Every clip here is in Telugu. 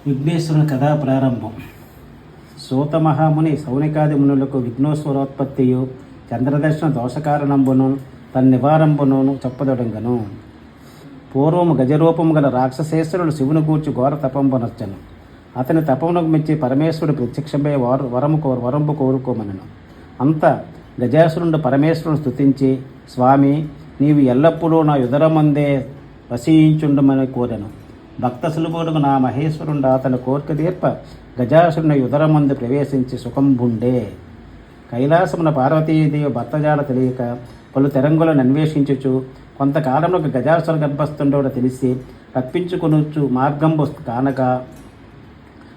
విఘ్నేశ్వరుని కథా ప్రారంభం. సూత మహాముని సౌనికాది మునులకు విఘ్నేశ్వరోత్పత్తియు చంద్రదర్శన దోషకారణంబును తన్నివారంబును చెప్పదొడంగను. పూర్వము గజరూపము గల రాక్షసేశ్వరుడు శివుని గూర్చి ఘోర తపంబనర్చను. అతని తపమునకు మెచ్చి పరమేశ్వరుడు ప్రత్యక్షమై వరంబు కోరుకోమనను. అంత గజాసురుడు పరమేశ్వరుని స్తుతించి, స్వామి, నీవు ఎల్లప్పుడూ నా యుదరమందే వసించుండమని కోరెను. భక్త సులభుడుకు నా మహేశ్వరుండు అతని కోరిక తీర్ప గజాసురుని యుదరమందు ప్రవేశించి సుఖంబుండే. కైలాసమున పార్వతీదేవి భర్తజాల తెలియక పలు తెరంగులను అన్వేషించుచు కొంతకాలంలో గజాసుర గర్భస్థుండో తెలిసి రప్పించుకొనుచు మార్గంబు కానక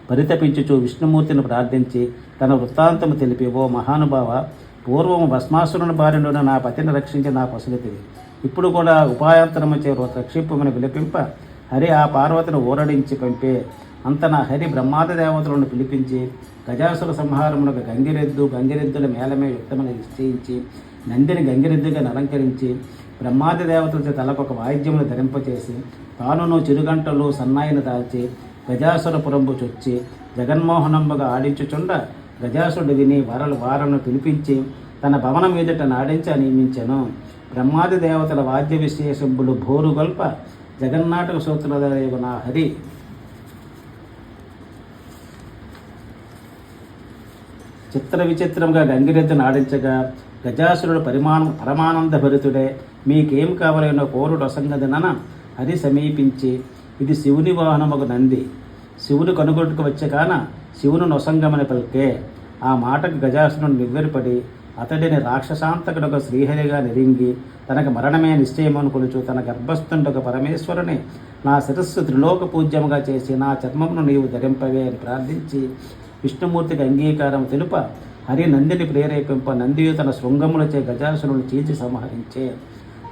పరితపించుచు విష్ణుమూర్తిని ప్రార్థించి తన వృత్తాంతము తెలిపి, ఓ మహానుభావ, పూర్వము భస్మాసురుని బారినున్న నా పతిని రక్షించి నా పసులతివి. ఇప్పుడు కూడా ఉపాయాంతరము చే రక్షింపమని విలపింప హరి ఆ పార్వతిని ఊరడించి పంపే. అంత నా హరి బ్రహ్మాది దేవతలను పిలిపించి గజాసుర సంహారమునకు గంగిరెద్దుల మేళమే యుక్తమని నిశ్చయించి నందిని గంగిరెద్దుగా అలంకరించి బ్రహ్మాది దేవతలచే తలకొక వాయిద్యమును ధరింపచేసి తానును చిరుగంటలు సన్నాయిని దాల్చి గజాసురపురంబు చొచ్చి జగన్మోహనంబుగా ఆడించుచుండ గజాసురుడు విని వారను పిలిపించి తన భవనం మీదట నాడించి నియమించెను. బ్రహ్మాది దేవతల వాద్య విశేషంబులు భోరుగొల్ప జగన్నాటక సూత్రధారయగు నా హరి చిత్ర విచిత్రంగా గంగిరెద్దును ఆడించగా గజాసురుడు పరమానంద భరితుడే. మీకేం కావాలనో కోరుడు అసంగదినన హరి సమీపించి, ఇది శివుని వాహనముకు నంది, శివుని కనుగొట్టుకు వచ్చే కాన శివుని నొసంగమని పలికే. ఆ మాటకు గజాసురుడు నివ్వెరపడి అతడిని రాక్షసాంతకుడొక శ్రీహరిగా నిరింగి తనకు మరణమే నిశ్చయమనుకొనుచు తన గర్భస్థుండొక పరమేశ్వరుని నా శిరస్సు త్రిలోక పూజ్యముగా చేసి నా చర్మమును నీవు ధరింపవే అని ప్రార్థించి విష్ణుమూర్తికి అంగీకారం తెలుప హరి నందిని ప్రేరేపింప నందియు తన శృంగములచే గజాసురుని చీల్చి సంహరించే.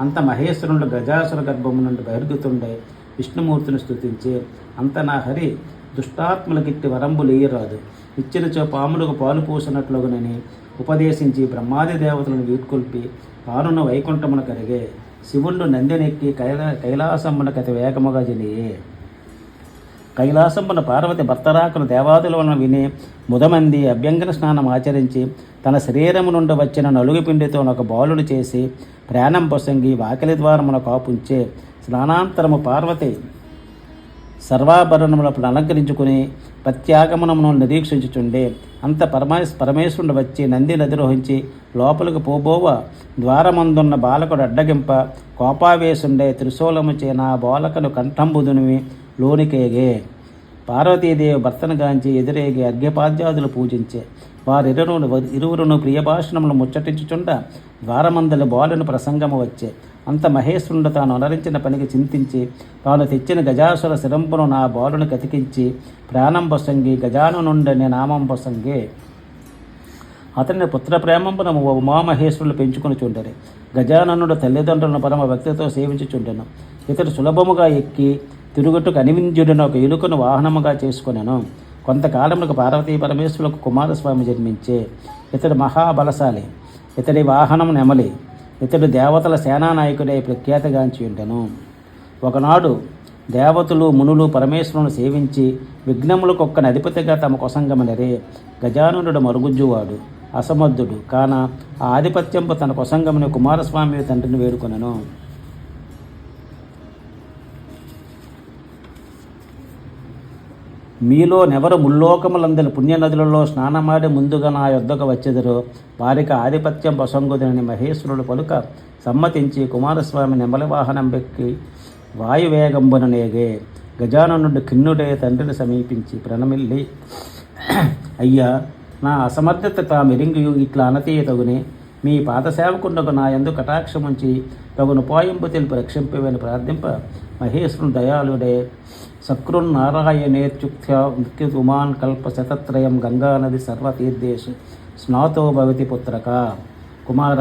అంత మహేశ్వరుడు గజాసుర గర్భము నుండి బహిర్గుతుండే విష్ణుమూర్తిని స్తుతించే. అంత నా హరి దుష్టాత్ములకిట్టి వరంబులేయరాదు, ఇచ్చినచో పాములకు పాలు పూసినట్లుగునని ఉపదేశించి బ్రహ్మాది దేవతలను వీడ్కొల్పి తానును వైకుంఠమున కరిగే. శివుడు నందినెక్కి కైలాసమునకతి వేగముగా జనియే. కైలాసమున పార్వతి భర్తరాకును దేవాదుల వలన విని ముదమంది అభ్యంగన స్నానం ఆచరించి తన శరీరము నుండి వచ్చిన నలుగు పిండితో ఒక బాలుడు చేసి ప్రాణం పొసంగి వాకిలి ద్వారమున కాపుంచే. స్నానాంతరము పార్వతి సర్వాభరణములను అలంకరించుకుని ప్రత్యాగమనమును నిరీక్షించుచుండే. అంత పరమేశ్వరుడు వచ్చి నందిని అధిరోహించి లోపలికి పోబోవ ద్వారమందున్న బాలకుడు అడ్డగింప కోపావేశుండే త్రిశూలముచే నా బాలకను కంఠంబుదునివి లోనికేగే. పార్వతీదేవి భర్తను గాంచి ఎదురేగి అర్ఘ్యపాద్యాదులు పూజించే. ఇరువురును ప్రియభాషణములు ముచ్చటించుచుండ ద్వారమందలి బాలుని ప్రసంగము వచ్చే. అంత మహేశ్వరుడు తాను అనరించిన పనికి చింతించి తాను తెచ్చిన గజాసుర శిరంపును నా బాలుని కతికించి ప్రాణం పొసంగి గజానుండని నామం పొసంగే. అతని పుత్ర ప్రేమంపున ఉమామహేశ్వరులు పెంచుకుని చుండరి. గజాననుడు తల్లిదండ్రులను పరమ భక్తితో సేవించుచుండెను. ఇతడు సులభముగా ఎక్కి తిరుగుటకు అనివింజుడిని ఒక ఎలుకను వాహనముగా చేసుకునేను. కొంతకాలములకు పార్వతీ పరమేశ్వరులకు కుమారస్వామి జన్మించే. ఇతడు మహాబలశాలి. ఇతడి వాహనం నెమలి. ఇతడు దేవతల సేనానాయకుడై ప్రఖ్యాతగాంచి ఉండెను. ఒకనాడు దేవతలు మునులు పరమేశ్వరుని సేవించి విఘ్నములకొక్కని అధిపతిగా తమ కొసంగమనరే. గజానునుడు మరుగుజ్జువాడు, అసమర్థుడు కాన ఆ ఆధిపత్యంపు తన కొసంగమని కుమారస్వామి తండ్రిని వేడుకొనెను. మీలో నెవరు ముల్లోకములందరి పుణ్యనదులలో స్నానమాడి ముందుగా నా యొద్దకు వచ్చెదరో వారికి ఆధిపత్యం పొసంగుదని మహేశ్వరుడు పలుక సమ్మతించి కుమారస్వామి నెమలి వాహనం పెక్కి వాయువేగంబున నేగే. గజాననుడు ఖిన్నుడే తండ్రిని సమీపించి ప్రణమిల్లి, అయ్యా, నా అసమర్థత తామెరింగి ఇట్లా అనతీయ తగుని మీ పాదసేవకుండకు నా యందు కటాక్షముంచి తగును పోయింపు తెలిపి రక్షింపవని ప్రార్థింప మహేశ్వరుడు దయాళుడే. సకృన్నారాయణేత్యుక్త్యా మృత్యుమాన్ కల్ప శతత్రయం గంగానది సర్వతీర్థేషు స్నాతో భవతి పుత్రక. కుమార,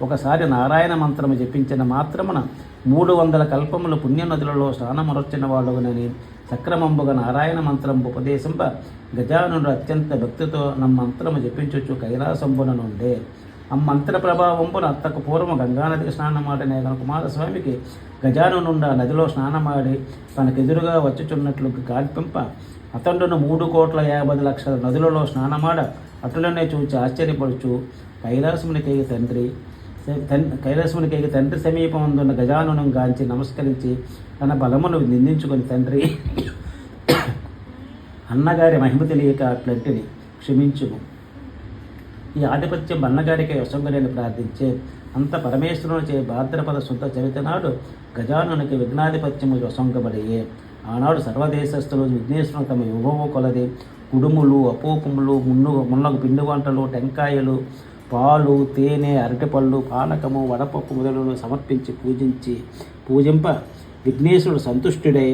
ఒకసారి నారాయణ మంత్రము జపించిన మాత్రమున 300 కల్పములు పుణ్యనదులలో స్నానమరొచ్చిన వాళ్ళునని సక్రమంబుగా నారాయణ మంత్రం ఉపదేశింప గజానుడు అత్యంత భక్తితో నమ్మంత్రము జపించుచు కైలాసంబున నుండే. అమ్మంతర ప్రభావంపున అత్తకు పూర్వము గంగానదికి స్నానమాడిన కుమారస్వామికి గజానునుండ నదిలో స్నానమాడి తనకెదురుగా వచ్చుచున్నట్లు గాల్పింప అతండును 3,50,00,000 నదులలో స్నానమాడ అటులనే చూచి ఆశ్చర్యపడుచు కైలాసమునికేగి తండ్రి సమీపమందున్న గజాననం గాంచి నమస్కరించి తన బలమును నిందించుకొని, తండ్రి, అన్నగారి మహిమ తెలియక అట్లంటిని క్షమించుము. ఈ ఆధిపత్యం అన్నగారికి వసంగులని ప్రార్థించే అంత పరమేశ్వరుని చే భాద్రపద శుద్ధ చవితనాడు గజానునికి విఘ్నాధిపత్యము వసంగబడియే. ఆనాడు సర్వదేశస్థులు విఘ్నేశ్వరుని తమ యుగము కొలది కుడుములు, అపోపములు, మున్నగు పిండి వంటలు, టెంకాయలు, పాలు, తేనె, అరటిపళ్ళు, పానకము, వడపప్పు మొదలను సమర్పించి పూజింప విఘ్నేశ్వరుడు సంతుష్టుడై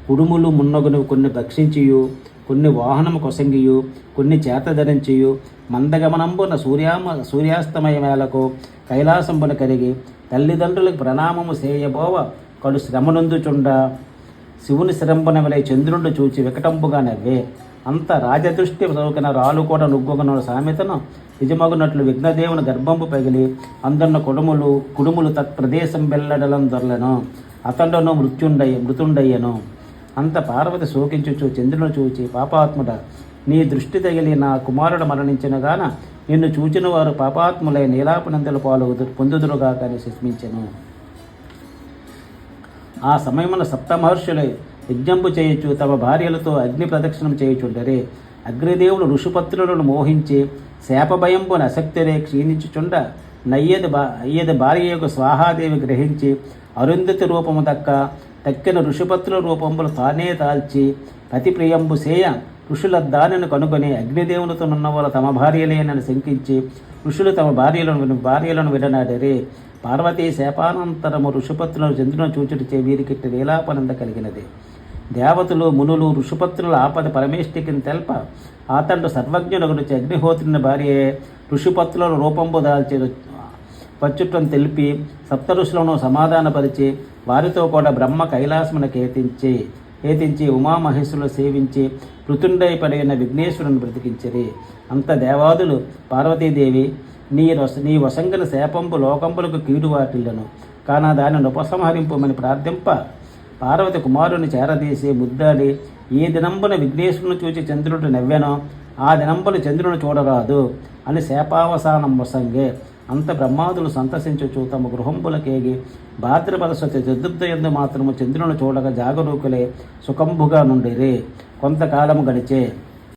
కుడుములు మున్నగును కొన్ని భక్షించియు, కొన్ని వాహనము కొసంగియు, కొన్ని చేతధరించియు మందగమనంబున సూర్యాస్తమయ వేళకు కైలాసంబున కలిగి తల్లిదండ్రులకు ప్రణామము చేయబోవ కడు శ్రమనందుచుండ శివుని శ్రంబున వలె చంద్రుడు చూచి వికటంపుగా నవ్వే. అంత రాజదృష్టి సోకిన రాలు కూడా నుగ్గొగన సామెతను నిజమగునట్లు విఘ్నదేవుని గర్భంపు పగిలి అందున్న కుడుములు తత్ప్రదేశం వెల్లడలం దొరలను అతండును మృతుండయ్యను. అంత పార్వతి శోకించుచు చంద్రుని చూచి, పాపాత్ముడ, నీ దృష్టి తగిలి నా కుమారుడు మరణించిన గాన నిన్ను చూచిన వారు పాపాత్ములై నీలాపనందల పాలు పొందుదురుగా కానీ శిస్మించెను. ఆ సమయమున సప్తమహర్షులై యజ్ఞంపు చేయొచ్చు తమ భార్యలతో అగ్ని ప్రదక్షిణం చేయుచుండరే. అగ్నిదేవుడు ఋషిపత్రులను మోహించి శాపభయంపున అశక్తిరే క్షీణించుచుండ అయ్యది భార్య యొక్క స్వాహాదేవి గ్రహించి అరుంధతి రూపము తక్కిన ఋషిపత్రుల రూపంబులు తానే దాల్చి పతి ప్రియంబు సేయ ఋషుల దానిని కనుగొని అగ్నిదేవునితో నున్నవారు తమ భార్యలేనని శంకించి ఋషులు తమ భార్యలను విడనాడరే. పార్వతీ శాపానంతరము ఋషిపత్రులను చంద్రుని చూచుటచే వీరికిట్టి లీలాపనంద కలిగినది. దేవతలు, మునులు, ఋషిపత్రుల ఆపద పరమేష్టికిని తెల్ప ఆతండు సర్వజ్ఞునగుడిచి అగ్నిహోత్రుని భార్యే ఋషిపత్రుల రూపంబు దాల్చి వచ్చుటను తెలిపి సప్త ఋషులను సమాధానపరిచి వారితో కూడా బ్రహ్మ కైలాసమునకు ఏతించి ఉమామహేశ్వరులు సేవించి మృతుండై పడిన విఘ్నేశ్వరుని బ్రతికించిరి. అంత దేవాదులు పార్వతీదేవి, నీ వసంగన శాపంపు లోకంపులకు కీడు వాటిల్లను కాన దానిని ఉపసంహరింపమని ప్రార్థింప పార్వతి కుమారుని చేరదీసి ముద్దాడి, ఏ దినంబున విఘ్నేశ్వరుని చూచి చంద్రుడు నవ్వెనో ఆ దినంబులు చంద్రుని చూడరాదు అని శాపావసానం వసంగే. అంత బ్రహ్మాదులు సంతసించుచు తమ గృహంబులకేగి భాద్రపద చతుర్థయందు మాత్రము చంద్రుని చూడగా జాగరూకులే సుఖంభుగా నుండిరే. కొంతకాలము గడిచే.